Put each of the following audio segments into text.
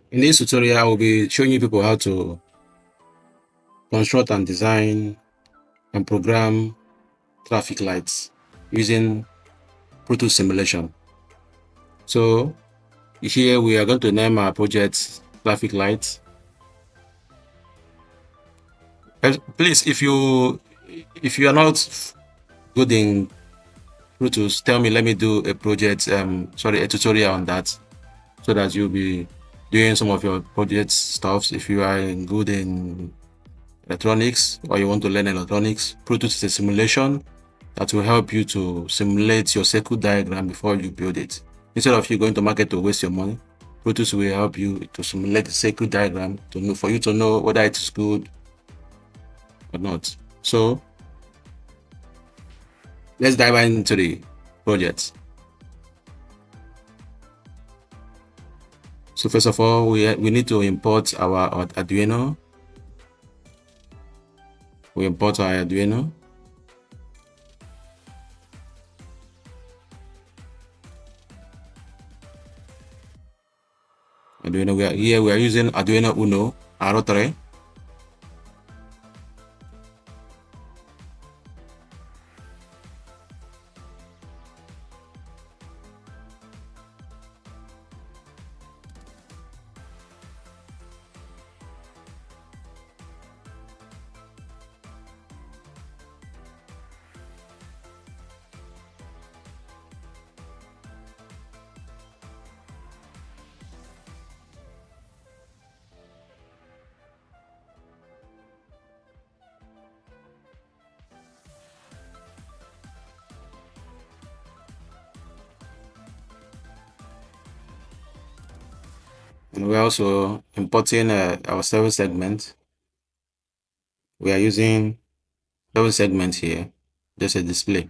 In this tutorial, I will be showing you people how to construct and design and program traffic lights using Proteus simulation. So here we are going to name our project traffic lights. Please, if you are not good in Proteus, tell me. Let me do a project, a tutorial on that, so that you'll be doing some of your project stuffs. If you are good in electronics or you want to learn electronics, Proteus is a simulation that will help you to simulate your circuit diagram before you build it. Instead of you going to market to waste your money, Proteus will help you to simulate the circuit diagram for you to know whether it is good or not. So let's dive into the project. So first of all, we need to import our Arduino. We import our Arduino. We are using Arduino Uno R3. And we're also importing our 7 segment. We are using 7 segments here, just a display.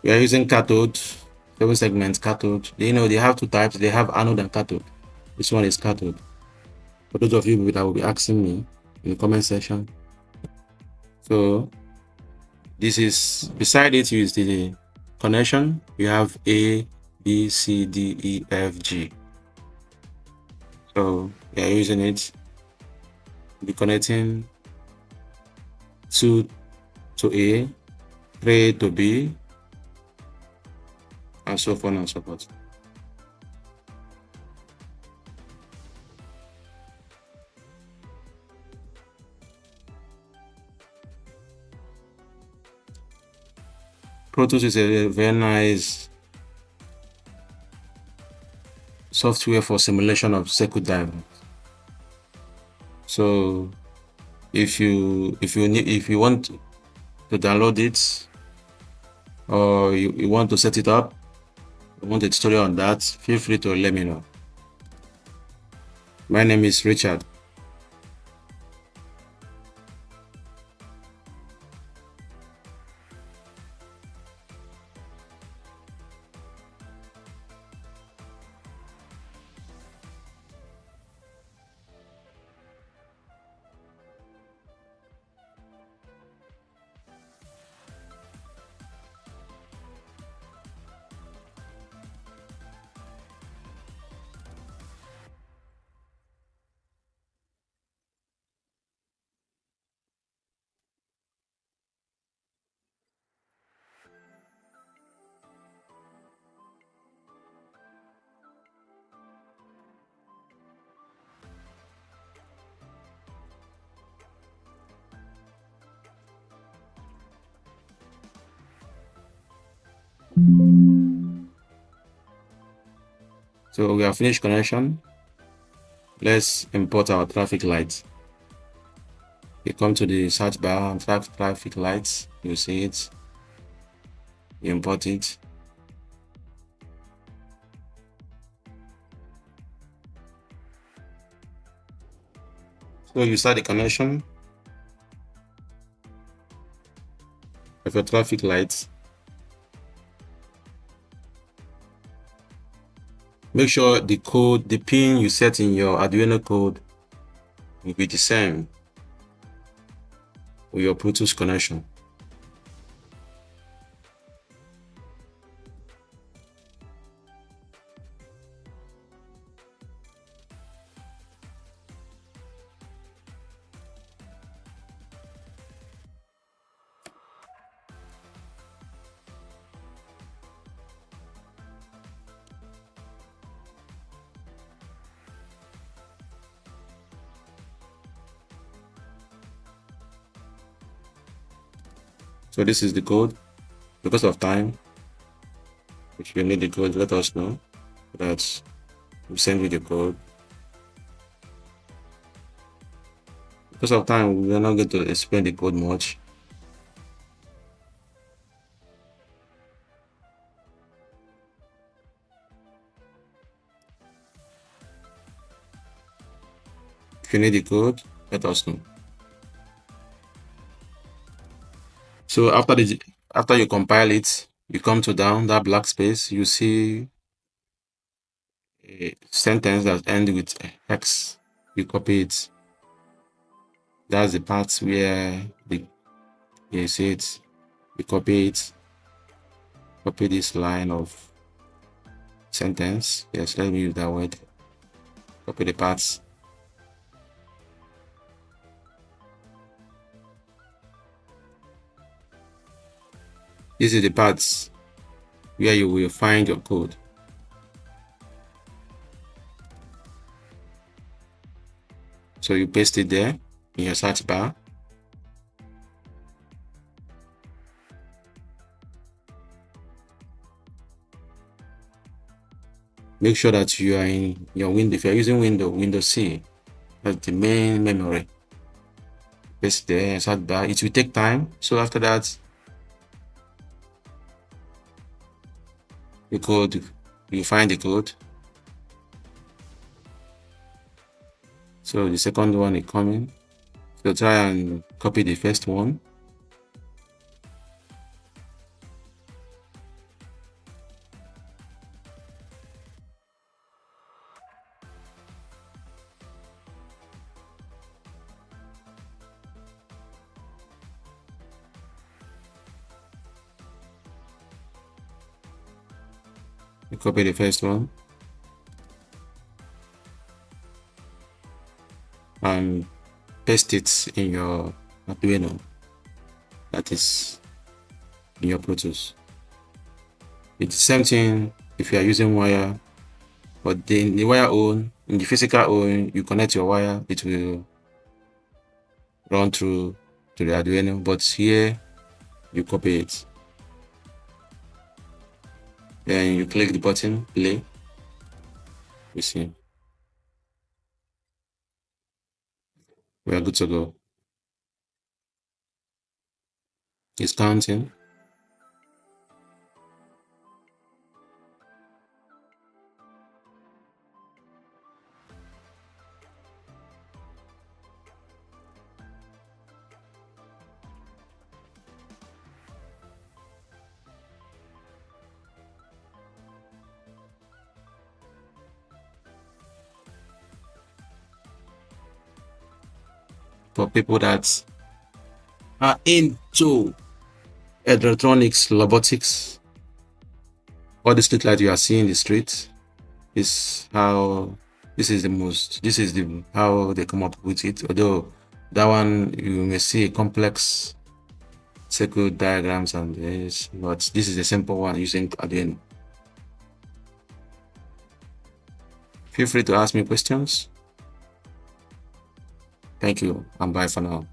We are using cathode, 7 segments cathode. They have 2 types. They have anode and cathode. This one is cathode. For those of you that will be asking me in the comment section. So this is, beside it is the connection. You have A, B, C, D, E, F, G. So we are using it. Be connecting 2 to A, 3 to B, and so on and so forth. Proteus is a very nice software for simulation of circuit diagrams. So if you want to download it, or you want to set it up, you want a tutorial on that, feel free to let me know. My name is Richard. So we have finished connection. Let's import our traffic lights. You come to the search bar and type traffic lights. You see it. You import it. So you start the connection of your traffic lights. Make sure the code, the pin you set in your Arduino code will be the same with your Proteus connection. So this is the code. Because of time, if you need the code, let us know that we send you the code. Because of time, we are not going to explain the code much. If you need the code, let us know. So after you compile it, you come to down that black space, you see a sentence that ends with X. You copy it. That's the part where you see it. You copy it. Copy this line of sentence. Yes, let me use that word. Copy the parts. This is the parts where you will find your code. So you paste it there in your search bar. Make sure that you are in your window. If you're using Windows C, that's the main memory. Paste there in search bar. It will take time. So after that, you find the code. So the second one is coming. So try and copy the first one. You copy the first one and paste it in your Arduino, that is in your Proteus. It's the same thing if you are using wire, but the wire own, in the physical own, you connect your wire, it will run through to the Arduino, but here you copy it. Then you click the button, play. You see, we are good to go. It's counting. For people that are into electronics, robotics, all the street light you are seeing in the street is how this is how they come up with it. Although that one you may see complex circuit diagrams and this, but this is a simple one using Arduino. Feel free to ask me questions. Thank you and bye for now.